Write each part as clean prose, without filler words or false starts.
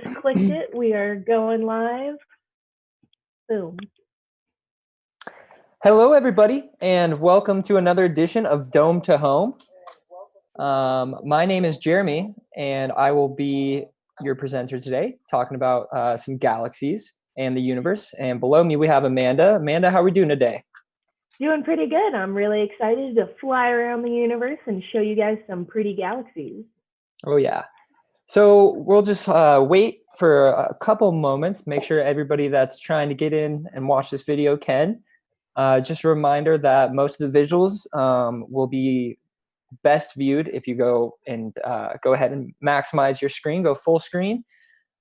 just clicked it. We are going live. Boom. Hello, everybody, and welcome to another edition of Dome to Home. My name is Jeremy, and I will be your presenter today, talking about some galaxies and the universe. And below me, we have Amanda. Amanda, how are we doing today? Doing pretty good. I'm really excited to fly around the universe and show you guys some pretty galaxies. Oh, yeah. So we'll just wait for a couple moments, make sure everybody that's trying to get in and watch this video can. Just a reminder that most of the visuals will be best viewed if you go ahead and maximize your screen, go full screen.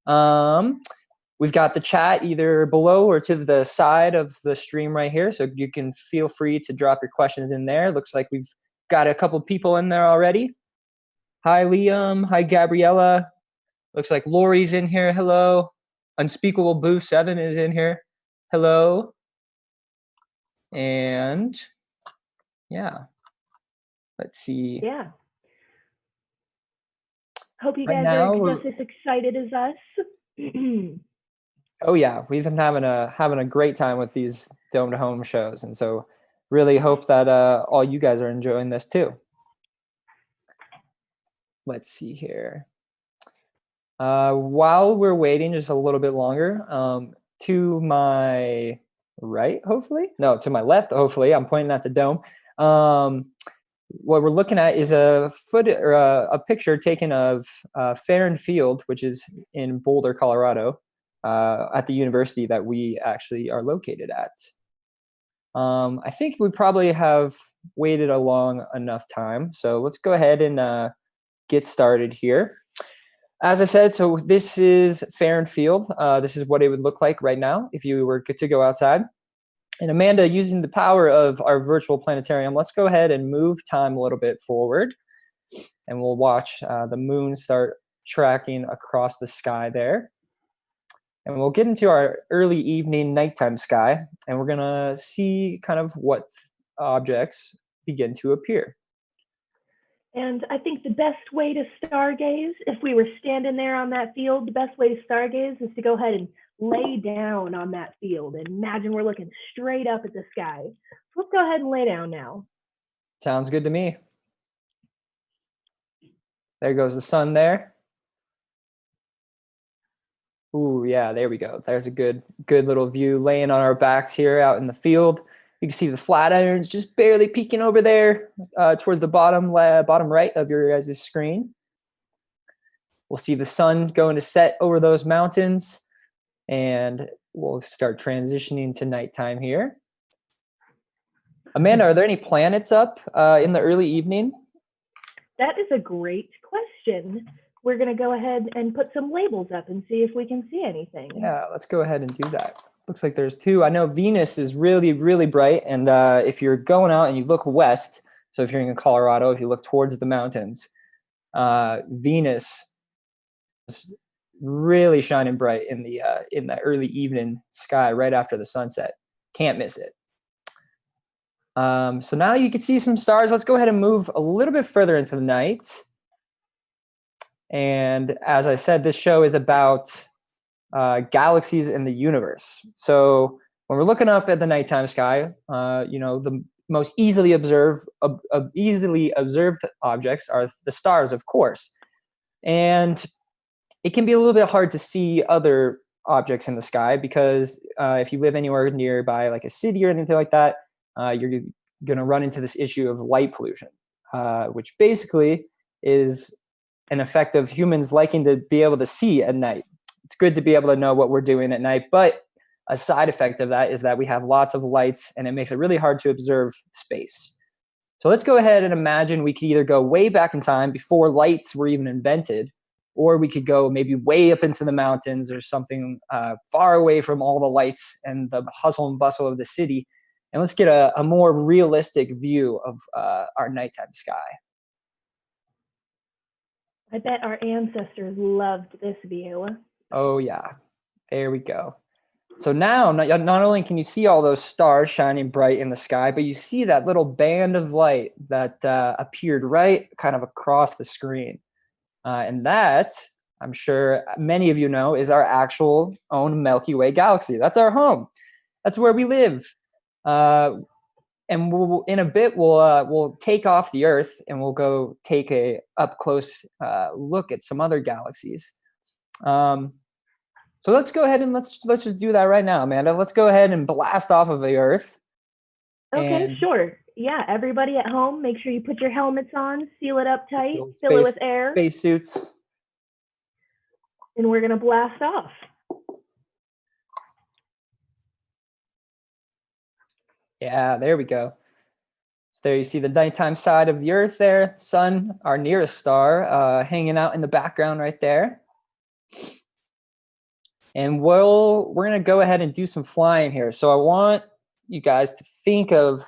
We've got the chat either below or to the side of the stream right here, so you can feel free to drop your questions in there. Looks like we've got a couple people in there already. Hi, Liam. Hi, Gabriella. Looks like Lori's in here. Hello. Unspeakable Boo 7 is in here. Hello. And yeah, let's see. Yeah. Hope you guys are just as excited as us. Oh yeah, we've been having a great time with these Dome to Home shows, and so really hope that all you guys are enjoying this too. Let's see here. While we're waiting just a little bit longer, to my right, hopefully? No, to my left, hopefully. I'm pointing at the dome. What we're looking at is a picture taken of Farron Field, which is in Boulder, Colorado, at the university that we actually are located at. I think we probably have waited a long enough time, so let's go ahead and get started here. As I said, so this is Farron Field. This is what it would look like right now if you were to go outside. And Amanda, using the power of our virtual planetarium, let's go ahead and move time a little bit forward. And we'll watch the moon start tracking across the sky there. And we'll get into our early evening nighttime sky. And we're going to see kind of what objects begin to appear. And I think the best way to stargaze, if we were standing there on that field, the best way to stargaze is to go ahead and lay down on that field. And imagine we're looking straight up at the sky. Let's go ahead and lay down now. Sounds good to me. There goes the sun there. Ooh, yeah, there we go. There's a good little view laying on our backs here out in the field. You can see the Flatirons just barely peeking over there towards the bottom right of your guys' screen. We'll see the sun going to set over those mountains, and we'll start transitioning to nighttime here. Amanda, are there any planets up in the early evening? That is a great question. We're going to go ahead and put some labels up and see if we can see anything. Yeah, let's go ahead and do that. Looks like there's two. I know Venus is really, really bright. And if you're going out and you look west, so if you're in Colorado, if you look towards the mountains, Venus is really shining bright in the early evening sky right after the sunset. Can't miss it. So now you can see some stars. Let's go ahead and move a little bit further into the night. And as I said, this show is about galaxies in the universe. So when we're looking up at the nighttime sky, the most easily observed objects are the stars, of course. And it can be a little bit hard to see other objects in the sky because if you live anywhere nearby, like a city or anything like that, you're going to run into this issue of light pollution, which basically is an effect of humans liking to be able to see at night. It's good to be able to know what we're doing at night, but a side effect of that is that we have lots of lights and it makes it really hard to observe space. So let's go ahead and imagine we could either go way back in time before lights were even invented, or we could go maybe way up into the mountains or something far away from all the lights and the hustle and bustle of the city. And let's get a more realistic view of our nighttime sky. I bet our ancestors loved this view. Oh yeah, there we go. So now not only can you see all those stars shining bright in the sky, but you see that little band of light that appeared right kind of across the screen. And that I'm sure many of you know, is our actual own Milky Way Galaxy. That's our home. That's where we live. And in a bit, we'll take off the Earth and we'll go take a up close look at some other galaxies. So let's go ahead and let's just do that right now, Amanda. Let's go ahead and blast off of the Earth. Okay, sure. Yeah, everybody at home, make sure you put your helmets on, seal it up tight, fill it with air. Space suits. And we're gonna blast off. Yeah, there we go. So there you see the nighttime side of the Earth there, sun, our nearest star, hanging out in the background right there. And we're going to go ahead and do some flying here. So I want you guys to think of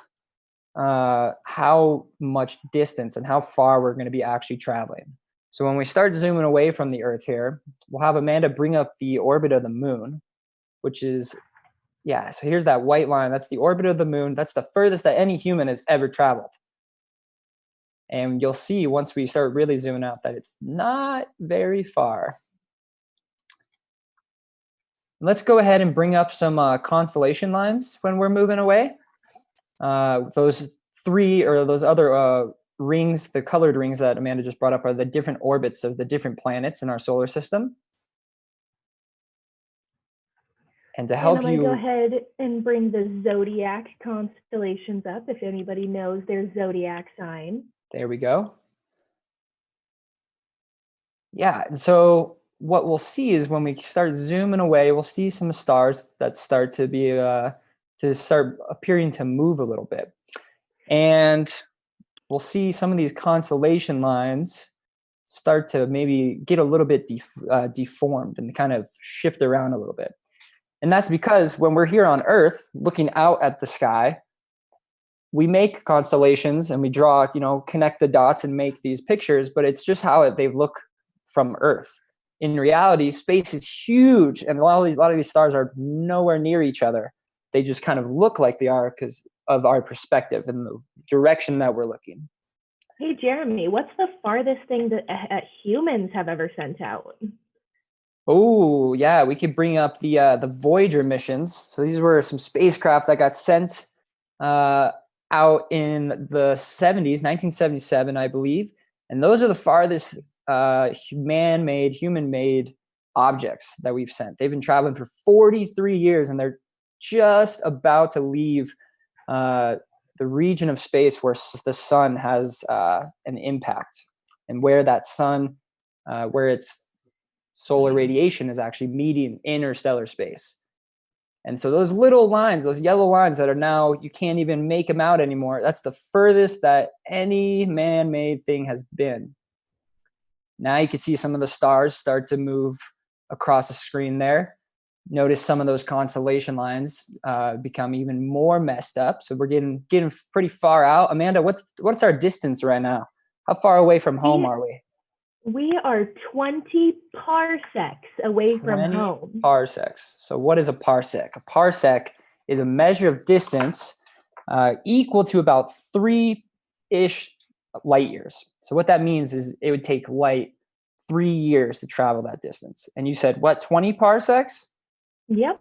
how much distance and how far we're going to be actually traveling. So when we start zooming away from the Earth here, we'll have Amanda bring up the orbit of the moon, which is, yeah, so here's that white line. That's the orbit of the moon. That's the furthest that any human has ever traveled. And you'll see once we start really zooming out that it's not very far. Let's go ahead and bring up some constellation lines when we're moving away. Those three or those other rings, the colored rings that Amanda just brought up, are the different orbits of the different planets in our solar system. And to help you, go ahead and bring the zodiac constellations up, if anybody knows their zodiac sign. There we go. Yeah, and so what we'll see is when we start zooming away, we'll see some stars that start to be start appearing to move a little bit, and we'll see some of these constellation lines start to maybe get a little bit deformed and kind of shift around a little bit. And that's because when we're here on Earth, looking out at the sky, we make constellations and we draw, connect the dots and make these pictures, but it's just how they look from Earth. In reality, space is huge, and a lot of these stars are nowhere near each other. They just kind of look like they are because of our perspective and the direction that we're looking. Hey, Jeremy, what's the farthest thing that humans have ever sent out? Oh, yeah, we could bring up the Voyager missions. So these were some spacecraft that got sent out in the 70s, 1977, I believe. And those are the farthest human-made objects that we've sent. They've been traveling for 43 years, and they're just about to leave the region of space where the sun has an impact, and where that sun, where its solar radiation is actually meeting interstellar space. And so those little lines, those yellow lines that are now, you can't even make them out anymore, that's the furthest that any man-made thing has been. Now you can see some of the stars start to move across the screen there. Notice some of those constellation lines become even more messed up. So we're getting pretty far out. Amanda, what's our distance right now? How far away from home are we? We are 20 parsecs away from home. Parsecs. So what is a parsec? A parsec is a measure of distance equal to about 3-ish light years. So what that means is it would take light 3 years to travel that distance. And you said, what, 20 parsecs? Yep.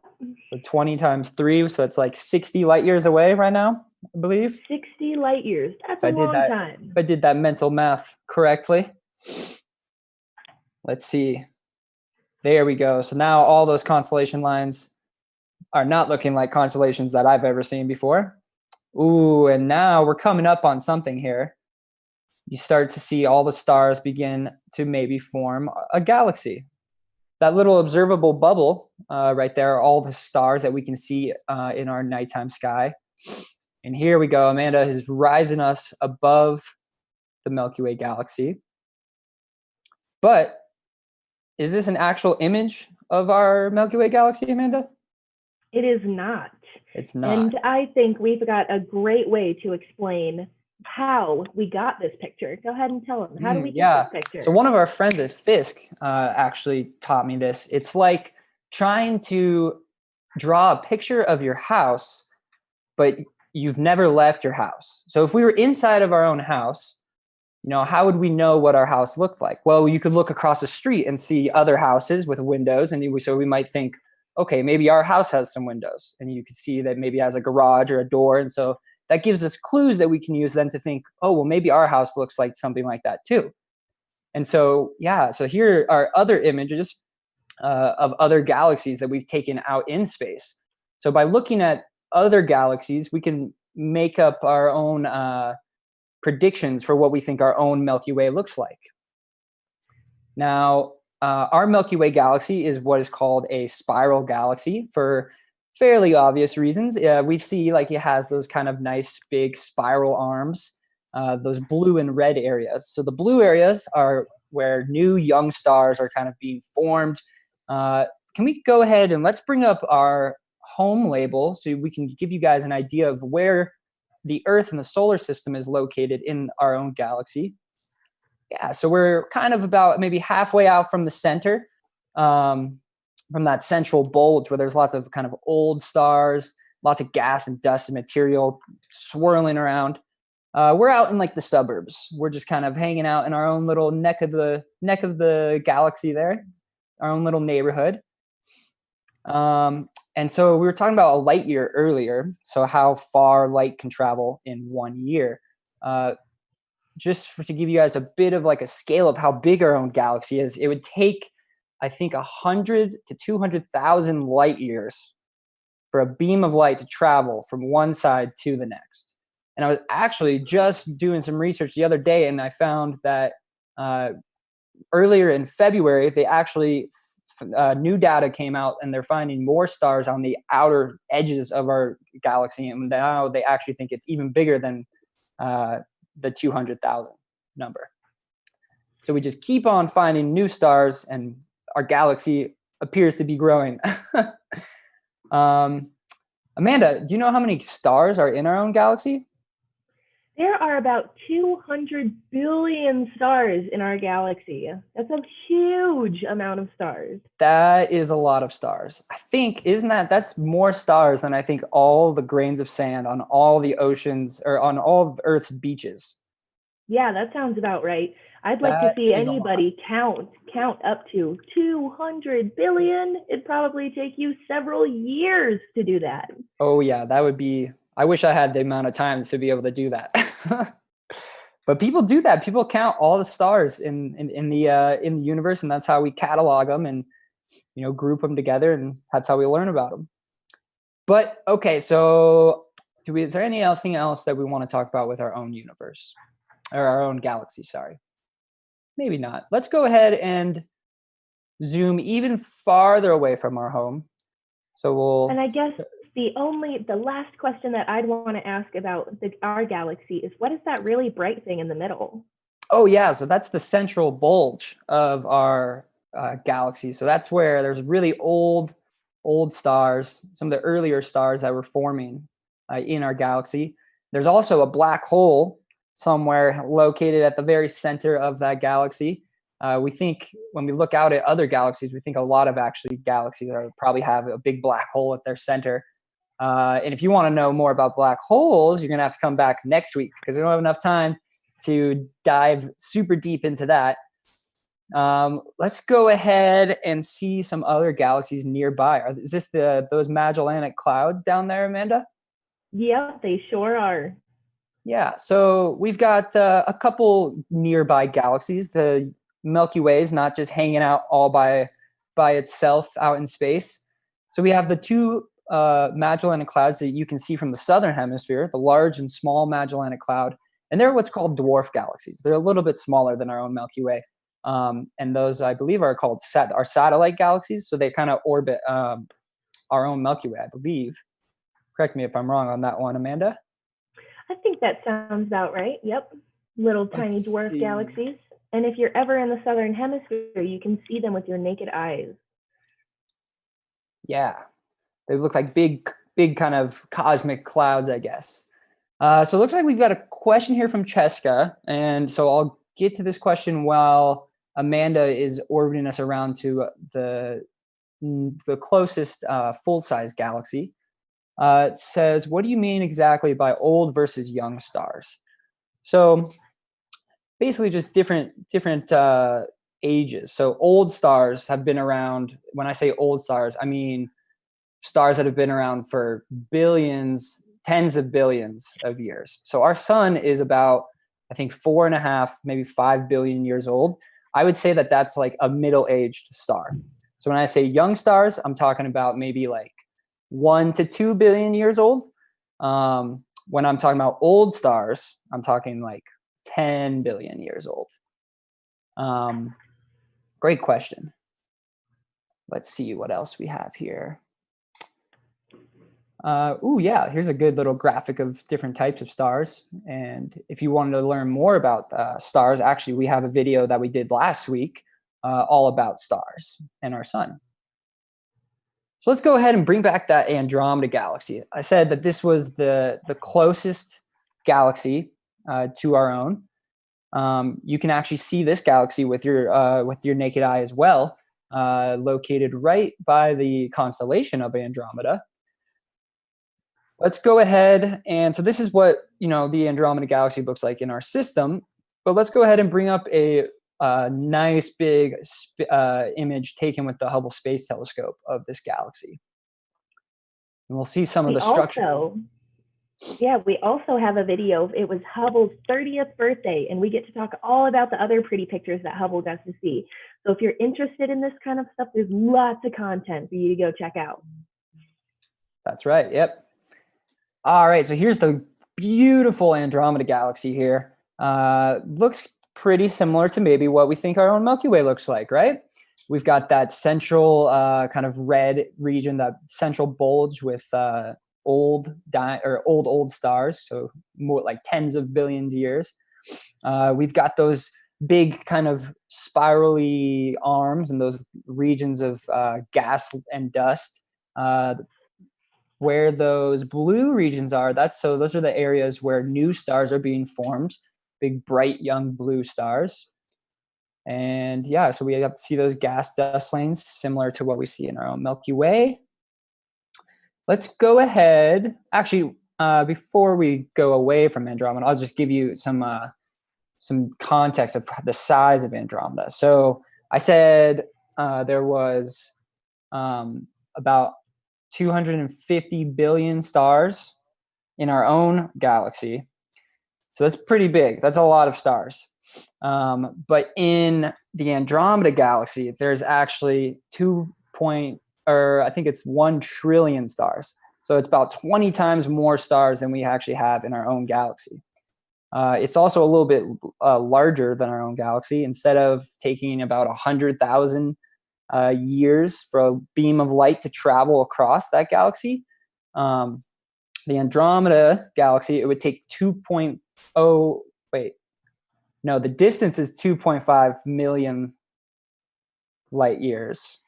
So 20 times 3, so it's like 60 light years away right now, I believe. 60 light years. That's a long time. If I did that mental math correctly. Let's see. There we go. So now all those constellation lines are not looking like constellations that I've ever seen before. Ooh, and now we're coming up on something here. You start to see all the stars begin to maybe form a galaxy. That little observable bubble right there are all the stars that we can see in our nighttime sky. And here we go. Amanda is rising us above the Milky Way Galaxy. But is this an actual image of our Milky Way Galaxy, Amanda? It is not. It's not. And I think we've got a great way to explain how we got this picture. Go ahead and tell them. How do we get this picture? So one of our friends at Fiske actually taught me this. It's like trying to draw a picture of your house, but you've never left your house. So if we were inside of our own house, how would we know what our house looked like? Well, you could look across the street and see other houses with windows. And so we might think, okay, maybe our house has some windows. And you could see that maybe it has a garage or a door. And so that gives us clues that we can use then to think, oh, well, maybe our house looks like something like that too. And so, yeah, so here are other images of other galaxies that we've taken out in space. So by looking at other galaxies, we can make up our own predictions for what we think our own Milky Way looks like. Now, our Milky Way galaxy is what is called a spiral galaxy for fairly obvious reasons. We see like it has those kind of nice big spiral arms, those blue and red areas. So the blue areas are where new young stars are kind of being formed. Can we go ahead and let's bring up our home label so we can give you guys an idea of where the Earth and the solar system is located in our own galaxy. Yeah, so we're kind of about maybe halfway out from the center, from that central bulge where there's lots of kind of old stars, lots of gas and dust and material swirling around. We're out in like the suburbs. We're just kind of hanging out in our own little neck of the galaxy there, our own little neighborhood. And so we were talking about a light year earlier. So how far light can travel in 1 year. To give you guys a bit of like a scale of how big our own galaxy is, it would take, I think, 100 to 200,000 light years for a beam of light to travel from one side to the next. And I was actually just doing some research the other day, and I found that earlier in February, they actually new data came out, and they're finding more stars on the outer edges of our galaxy, and now they actually think it's even bigger than the 200,000 number. So we just keep on finding new stars, and our galaxy appears to be growing. Amanda, do you know how many stars are in our own galaxy? There are about 200 billion stars in our galaxy. That's a huge amount of stars. That is a lot of stars. I think, that's more stars than I think all the grains of sand on all the oceans or on all of Earth's beaches. Yeah, that sounds about right. I'd like to see anybody count up to 200 billion. It'd probably take you several years to do that. Oh yeah, that would be, I wish I had the amount of time to be able to do that. But people do that. People count all the stars in the universe, and that's how we catalog them and group them together, and that's how we learn about them. But okay, so is there anything else that we want to talk about with our own universe or our own galaxy? Sorry, maybe not. Let's go ahead and zoom even farther away from our home. So we'll. And I guess the last question that I'd want to ask about our galaxy is, what is that really bright thing in the middle? Oh yeah, so that's the central bulge of our galaxy. So that's where there's really old stars, some of the earlier stars that were forming in our galaxy. There's also a black hole somewhere located at the very center of that galaxy. We think when we look out at other galaxies, we think a lot of actually galaxies probably have a big black hole at their center. And if you want to know more about black holes, you're going to have to come back next week because we don't have enough time to dive super deep into that. Let's go ahead and see some other galaxies nearby. Is this those Magellanic Clouds down there, Amanda? Yeah, they sure are. Yeah, so we've got a couple nearby galaxies. The Milky Way is not just hanging out all by itself out in space. So we have the two Magellanic Clouds that you can see from the southern hemisphere, the large and small Magellanic Cloud, and they're what's called dwarf galaxies. They're a little bit smaller than our own Milky Way, and those, I believe, are called our satellite galaxies. So they kind of orbit our own Milky Way, I believe. Correct me if I'm wrong on that one, Amanda. I think that sounds about right. Yep, little tiny dwarf galaxies. And if you're ever in the southern hemisphere, you can see them with your naked eyes. Yeah, they look like big kind of cosmic clouds, I guess. So it looks like we've got a question here from Cheska. And so I'll get to this question while Amanda is orbiting us around to the closest full-size galaxy. It says, what do you mean exactly by old versus young stars? So basically just different ages. So old stars have been around. When I say old stars, I mean stars that have been around for billions, tens of billions of years. So our sun is about, I think, 4.5, maybe 5 billion years old. I would say that that's like a middle-aged star. So when I say young stars, I'm talking about maybe like 1 to 2 billion years old. When I'm talking about old stars, I'm talking like 10 billion years old. Great question. Let's see what else we have here. Yeah, here's a good little graphic of different types of stars. And if you wanted to learn more about stars, actually, we have a video that we did last week all about stars and our sun. So let's go ahead and bring back that Andromeda Galaxy. I said that this was the closest galaxy to our own. You can actually see this galaxy with your naked eye as well, located right by the constellation of Andromeda. Let's go ahead, and so this is what the Andromeda Galaxy looks like in our system. But let's go ahead and bring up a nice big image taken with the Hubble Space Telescope of this galaxy, and we'll see some of the structure. We also have a video. It was Hubble's 30th birthday, and we get to talk all about the other pretty pictures that Hubble got to see. So if you're interested in this kind of stuff, there's lots of content for you to go check out. That's right. Yep. All right. So here's the beautiful Andromeda Galaxy here. Looks pretty similar to maybe what we think our own Milky Way looks like, right? We've got that central kind of red region, that central bulge with old stars, so more like tens of billions of years. We've got those big kind of spirally arms and those regions of gas and dust. Where those blue regions are, those are the areas where new stars are being formed, big bright young blue stars. And yeah, so we have to see those gas dust lanes similar to what we see in our own Milky Way. Let's go ahead. Actually, before we go away from Andromeda, I'll just give you some context of the size of Andromeda. So I said there was about 250 billion stars in our own galaxy. So that's pretty big. That's a lot of stars. But in the Andromeda Galaxy, there's actually 1 trillion stars. So it's about 20 times more stars than we actually have in our own galaxy. It's also a little bit larger than our own galaxy. Instead of taking about 100,000 years for a beam of light to travel across that galaxy, the Andromeda Galaxy, it would take the distance is 2.5 million light years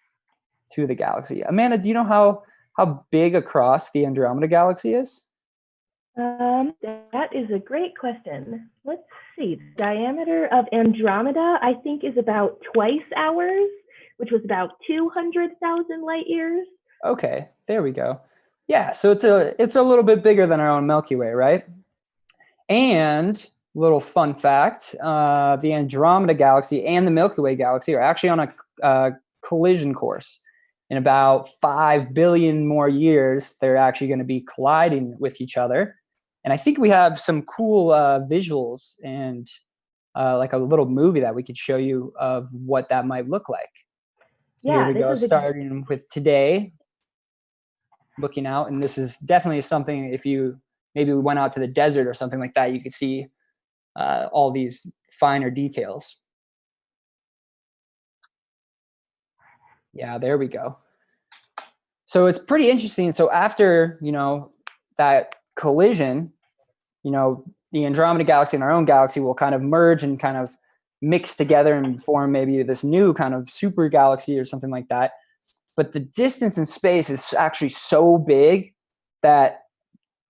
to the galaxy. Amanda, do you know how big across the Andromeda Galaxy is? That is a great question. Let's see. The diameter of Andromeda, I think, is about twice ours, which was about 200,000 light years. Okay, there we go. Yeah, so it's a little bit bigger than our own Milky Way, right? And little fun fact, the Andromeda Galaxy and the Milky Way Galaxy are actually on a collision course. In about 5 billion more years, they're actually going to be colliding with each other. And I think we have some cool visuals and like a little movie that we could show you of what that might look like. So here we go, starting with today, looking out. And this is definitely something, if you maybe we went out to the desert or something like that, you could see all these finer details. Yeah, there we go. So it's pretty interesting. So after, that collision, the Andromeda Galaxy and our own galaxy will kind of merge and kind of mix together and form maybe this new kind of super galaxy or something like that. But the distance in space is actually so big that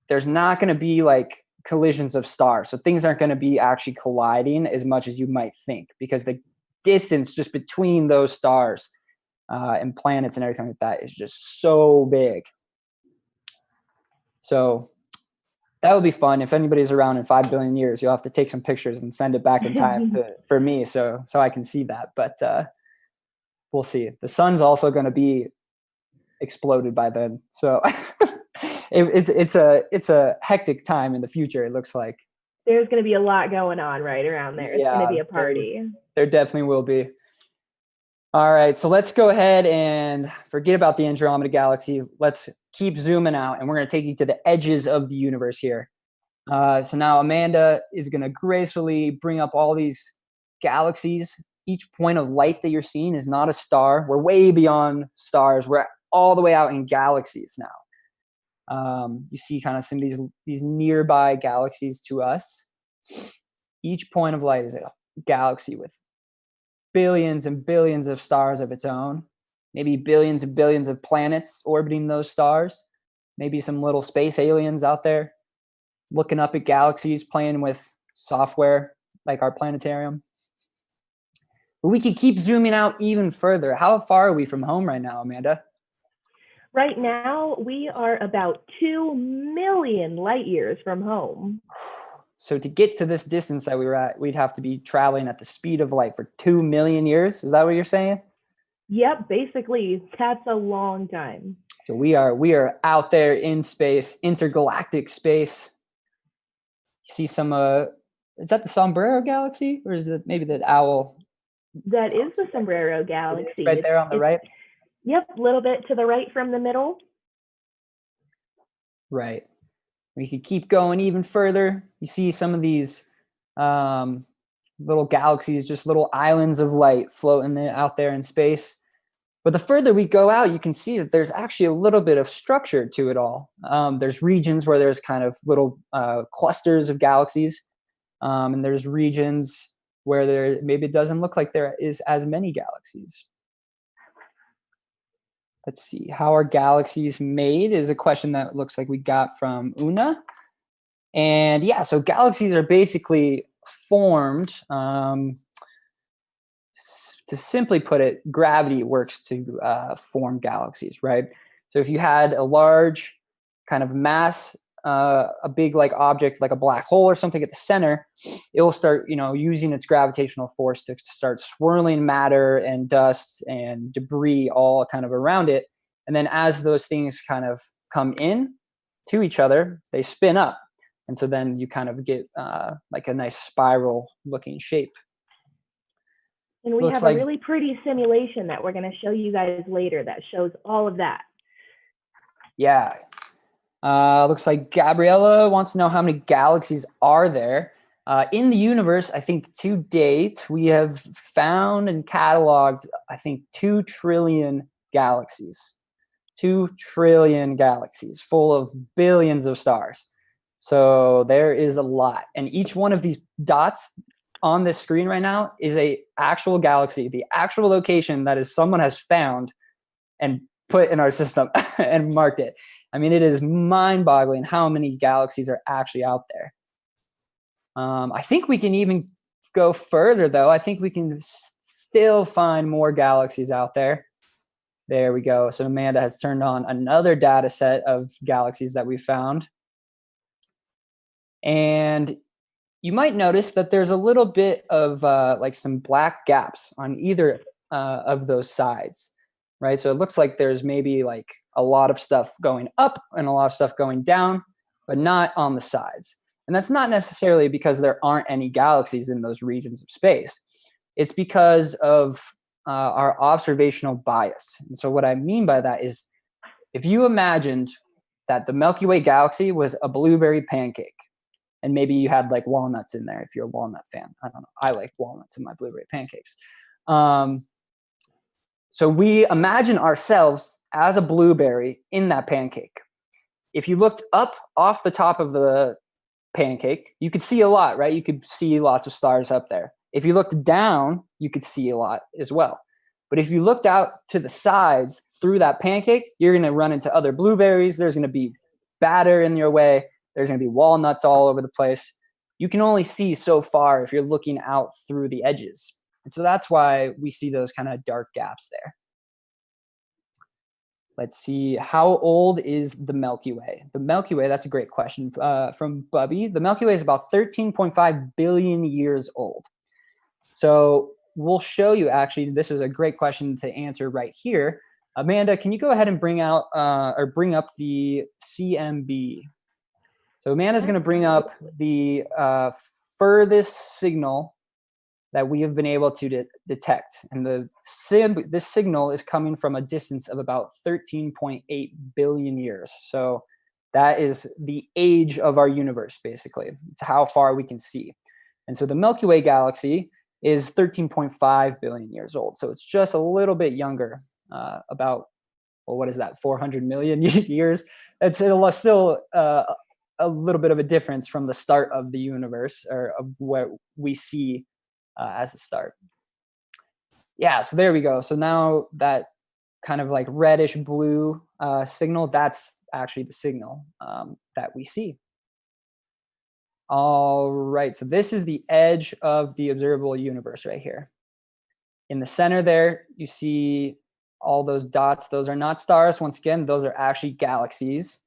there's not going to be like collisions of stars. So things aren't going to be actually colliding as much as you might think, because the distance just between those stars and planets and everything like that is just so big. So That would be fun. If anybody's around in 5 billion years, you'll have to take some pictures and send it back in time for me, so I can see that. But we'll see. The sun's also going to be exploded by then, so it's a hectic time in the future. It looks like there's going to be a lot going on right around there. It's going to be a party. There definitely will be. All right, so let's go ahead and forget about the Andromeda Galaxy. Let's keep zooming out, and we're going to take you to the edges of the universe here. So now Amanda is going to gracefully bring up all these galaxies. Each point of light that you're seeing is not a star. We're way beyond stars. We're all the way out in galaxies now. You see kind of some of these nearby galaxies to us. Each point of light is a galaxy with billions and billions of stars of its own, maybe billions and billions of planets orbiting those stars, maybe some little space aliens out there looking up at galaxies, playing with software like our planetarium. But we could keep zooming out even further. How far are we from home right now, Amanda? Right now, we are about 2 million light years from home. So to get to this distance that we were at, we'd have to be traveling at the speed of light for 2 million years. Is that what you're saying? Yep, basically, that's a long time. So we are out there in space, intergalactic space. You see some, is that the Sombrero Galaxy? Or is it maybe the Owl? That is the Sombrero Galaxy. Right there on the right? Yep, a little bit to the right from the middle. Right. We could keep going even further. You see some of these little galaxies, just little islands of light floating out there in space. But the further we go out, you can see that there's actually a little bit of structure to it all. There's regions where there's kind of little clusters of galaxies. And there's regions where maybe it doesn't look like there is as many galaxies. Let's see, how are galaxies made is a question that looks like we got from Una. And yeah, so galaxies are basically formed, to simply put it, gravity works to form galaxies, right? So if you had a large kind of mass, a big like object, like a black hole or something at the center, it will start, using its gravitational force to start swirling matter and dust and debris all kind of around it. And then as those things kind of come in to each other, they spin up. And so then you kind of get like a nice spiral looking shape. And we have a really pretty simulation that we're going to show you guys later that shows all of that. Yeah. Looks like Gabriella wants to know how many galaxies are there. In the universe, I think to date, we have found and cataloged, I think, 2 trillion galaxies. 2 trillion galaxies full of billions of stars. So there is a lot. And each one of these dots on this screen right now is a actual galaxy, the actual location that is someone has found and put in our system and marked it. I mean, it is mind-boggling how many galaxies are actually out there. I think we can even go further, though. I think we can still find more galaxies out there. There we go. So Amanda has turned on another data set of galaxies that we found. And you might notice that there's a little bit of like some black gaps on either of those sides, right? So it looks like there's maybe like a lot of stuff going up and a lot of stuff going down, but not on the sides. And that's not necessarily because there aren't any galaxies in those regions of space. It's because of our observational bias. And so what I mean by that is if you imagined that the Milky Way Galaxy was a blueberry pancake, and maybe you had like walnuts in there if you're a walnut fan. I don't know. I like walnuts in my blueberry pancakes. So we imagine ourselves as a blueberry in that pancake. If you looked up off the top of the pancake, you could see a lot, right? You could see lots of stars up there. If you looked down, you could see a lot as well. But if you looked out to the sides through that pancake, you're going to run into other blueberries. There's going to be batter in your way. There's going to be walnuts all over the place. You can only see so far if you're looking out through the edges. And so that's why we see those kind of dark gaps there. Let's see, how old is the Milky Way? The Milky Way, that's a great question from Bubby. The Milky Way is about 13.5 billion years old. So we'll show you, actually, this is a great question to answer right here. Amanda, can you go ahead and bring up the CMB? So Amanda's going to bring up the furthest signal that we have been able to detect. And this signal is coming from a distance of about 13.8 billion years. So that is the age of our universe, basically. It's how far we can see. And so the Milky Way Galaxy is 13.5 billion years old. So it's just a little bit younger, about, well, what is that, 400 million years? It's still a little bit of a difference from the start of the universe, or of what we see as a start. Yeah, so there we go. So now that kind of like reddish blue signal, that's actually the signal that we see. All right, so this is the edge of the observable universe right here. In the center there, you see all those dots. Those are not stars. Once again, those are actually galaxies.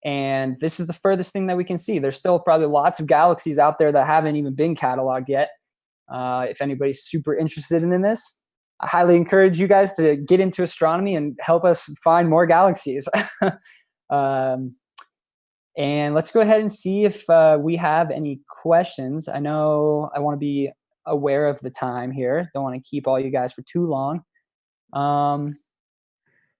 And this is the furthest thing that we can see. There's still probably lots of galaxies out there that haven't even been cataloged yet. If anybody's super interested in this, I highly encourage you guys to get into astronomy and help us find more galaxies. And let's go ahead and see if we have any questions. I know I want to be aware of the time here. Don't want to keep all you guys for too long.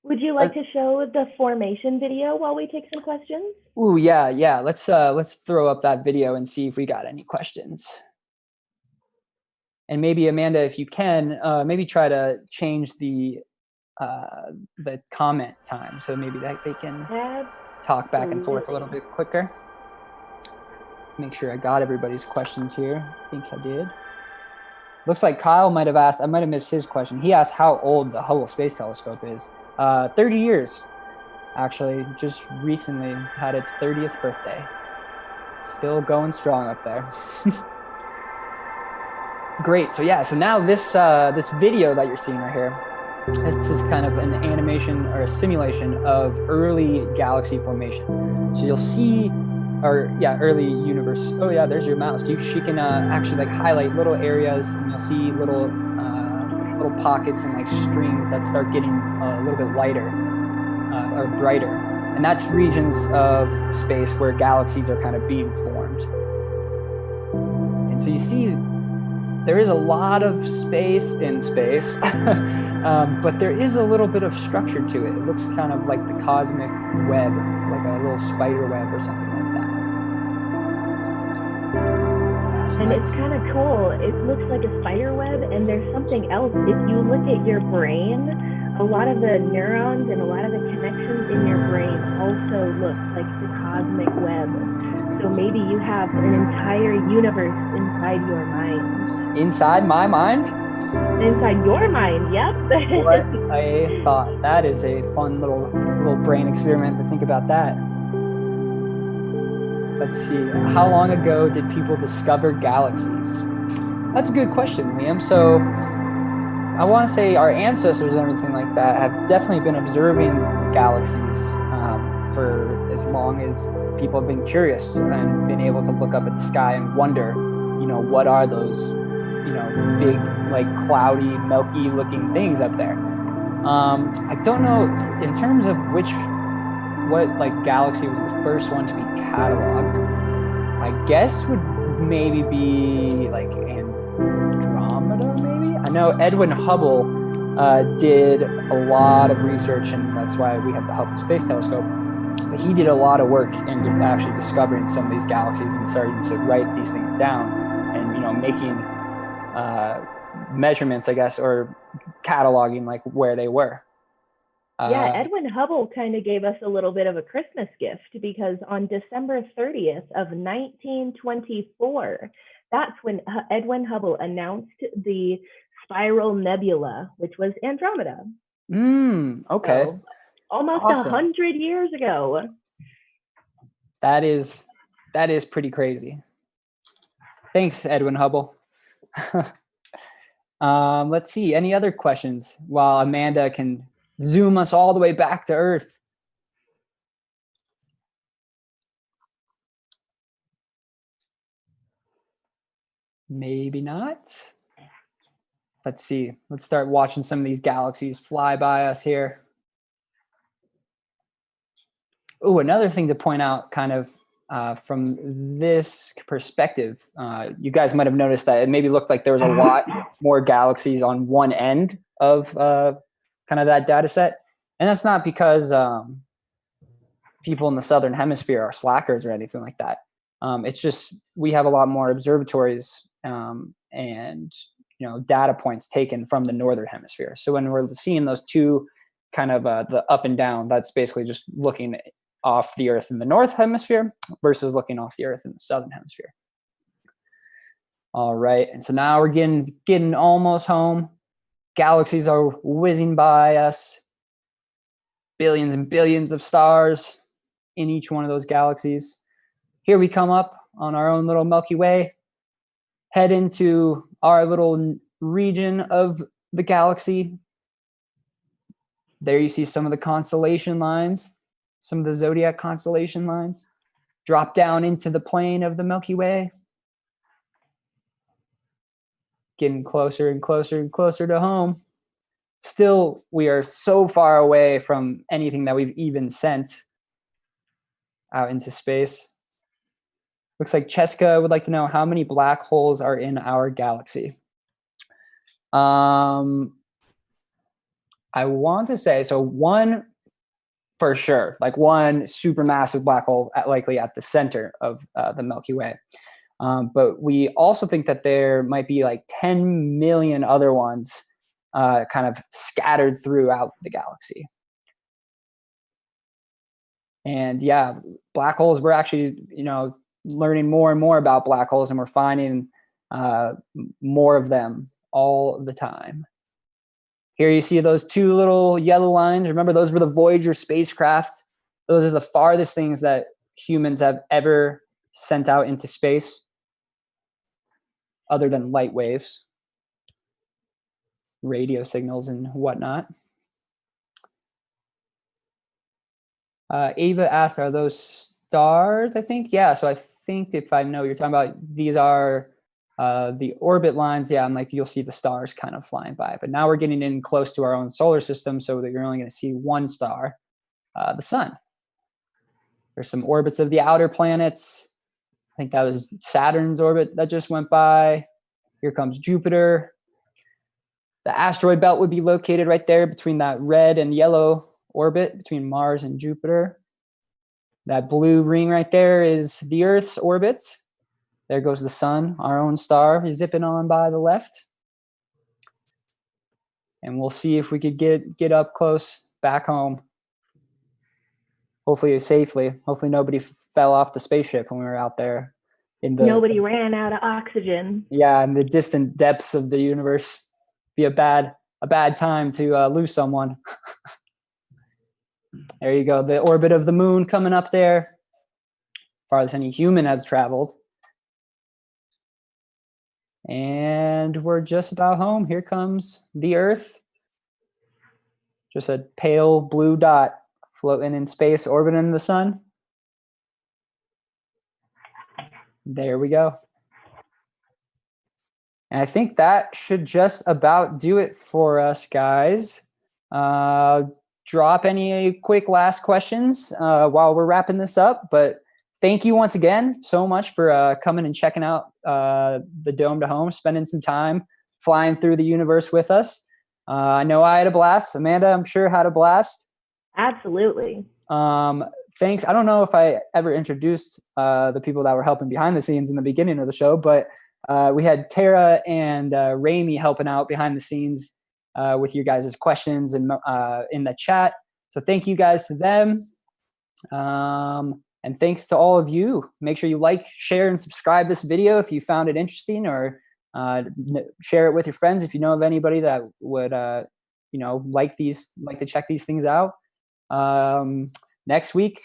Would you like to show the formation video while we take some questions? Ooh, yeah. Let's throw up that video and see if we got any questions. And maybe Amanda, if you can, maybe try to change the comment time, so maybe that they can talk back and forth a little bit quicker. Make sure I got everybody's questions here. I think I did. Looks like Kyle might have asked, I might have missed his question. He asked how old the Hubble Space Telescope is. 30 years, actually, just recently had its 30th birthday. Still going strong up there. Great, so yeah, so now this video that you're seeing right here, this is kind of an animation or a simulation of early galaxy formation. So you'll see, early universe. Oh yeah, there's your mouse. She can actually like highlight little areas, and you'll see little pockets and like strings that start getting a little bit lighter or brighter. And that's regions of space where galaxies are kind of being formed. And so you see there is a lot of space in space, but there is a little bit of structure to it. It looks kind of like the cosmic web, like a little spider web or something like that. And it's kind of cool. It looks like a spider web, and there's something else. If you look at your brain, a lot of the neurons and a lot of the connections in your brain also look like the cosmic web. So maybe you have an entire universe inside your mind. Inside my mind? Inside your mind, yep. What I thought. That is a fun little brain experiment to think about that. Let's see. How long ago did people discover galaxies? That's a good question, Liam. So I want to say our ancestors and everything like that have definitely been observing galaxies for as long as people have been curious and been able to look up at the sky and wonder, what are those, big, like cloudy, milky looking things up there. I don't know in terms of what like galaxy was the first one to be cataloged. I guess would maybe be like Andromeda, maybe? I know Edwin Hubble did a lot of research, and that's why we have the Hubble Space Telescope. But he did a lot of work in actually discovering some of these galaxies and starting to write these things down and, making measurements, I guess, or cataloging like where they were. Yeah, Edwin Hubble kind of gave us a little bit of a Christmas gift, because on December 30th of 1924, that's when Edwin Hubble announced the spiral nebula, which was Andromeda. Okay. So, almost awesome. 100 years ago. That is pretty crazy. Thanks, Edwin Hubble. Let's see, any other questions while Amanda can zoom us all the way back to Earth. Maybe not. Let's see. Let's start watching some of these galaxies fly by us here. Oh, another thing to point out kind of from this perspective, you guys might have noticed that it maybe looked like there was a lot more galaxies on one end of kind of that data set. And that's not because people in the southern hemisphere are slackers or anything like that. It's just we have a lot more observatories and data points taken from the northern hemisphere. So when we're seeing those two kind of the up and down, that's basically just looking off the Earth in the north hemisphere versus looking off the Earth in the southern hemisphere. All right, and so now we're getting almost home. Galaxies are whizzing by us. Billions and billions of stars in each one of those galaxies. Here we come up on our own little Milky Way, head into our little region of the galaxy. There you see some of the constellation lines, some of the zodiac constellation lines, drop down into the plane of the Milky Way. Getting closer and closer and closer to home. Still, we are so far away from anything that we've even sent out into space. Looks like Cheska would like to know how many black holes are in our galaxy. I want to say, so one for sure, like one supermassive black hole likely at the center of the Milky Way. But we also think that there might be like 10 million other ones kind of scattered throughout the galaxy. And yeah, black holes, we're actually, learning more and more about black holes, and we're finding more of them all the time. Here you see those two little yellow lines. Remember, those were the Voyager spacecraft. Those are the farthest things that humans have ever sent out into space, other than light waves, radio signals, and whatnot. Ava asked, are those stars, I think? Yeah, so I think if I know what you're talking about, these are the orbit lines. Yeah, I'm like, you'll see the stars kind of flying by. But now we're getting in close to our own solar system so that you're only going to see one star, the sun. There's some orbits of the outer planets. I think that was Saturn's orbit that just went by. Here comes Jupiter. The asteroid belt would be located right there between that red and yellow orbit between Mars and Jupiter. That blue ring right there is the Earth's orbit. There goes the sun, our own star, zipping on by the left. And we'll see if we could get up close back home. Hopefully safely. Hopefully nobody fell off the spaceship when we were out there. Nobody ran out of oxygen. Yeah, in the distant depths of the universe. Be a bad time to lose someone. There you go. The orbit of the moon coming up there. Farthest any human has traveled. And we're just about home. Here comes the Earth. Just a pale blue dot floating in space, orbiting the sun. There we go. And I think that should just about do it for us, guys. Drop any quick last questions while we're wrapping this up. But thank you once again so much for coming and checking out the Dome to Home, spending some time flying through the universe with us. I know I had a blast. Amanda, I'm sure, had a blast. Absolutely. Thanks. I don't know if I ever introduced the people that were helping behind the scenes in the beginning of the show, but we had Tara and Rami helping out behind the scenes with your guys' questions and in the chat. So thank you guys to them. And thanks to all of you. Make sure you like, share, and subscribe this video if you found it interesting, or share it with your friends if you know of anybody that would like to check these things out. Next week,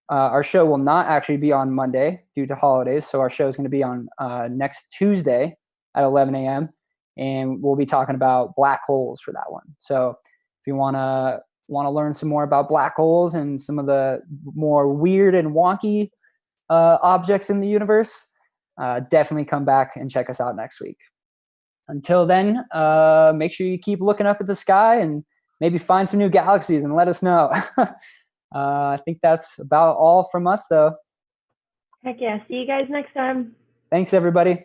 our show will not actually be on Monday due to holidays, so our show is going to be on next Tuesday at 11 a.m. and we'll be talking about black holes for that one. So if you want to want to learn some more about black holes and some of the more weird and wonky objects in the universe, definitely come back and check us out next week. Until then, make sure you keep looking up at the sky and maybe find some new galaxies and let us know. I think that's about all from us, though. Heck yeah. See you guys next time. Thanks, everybody.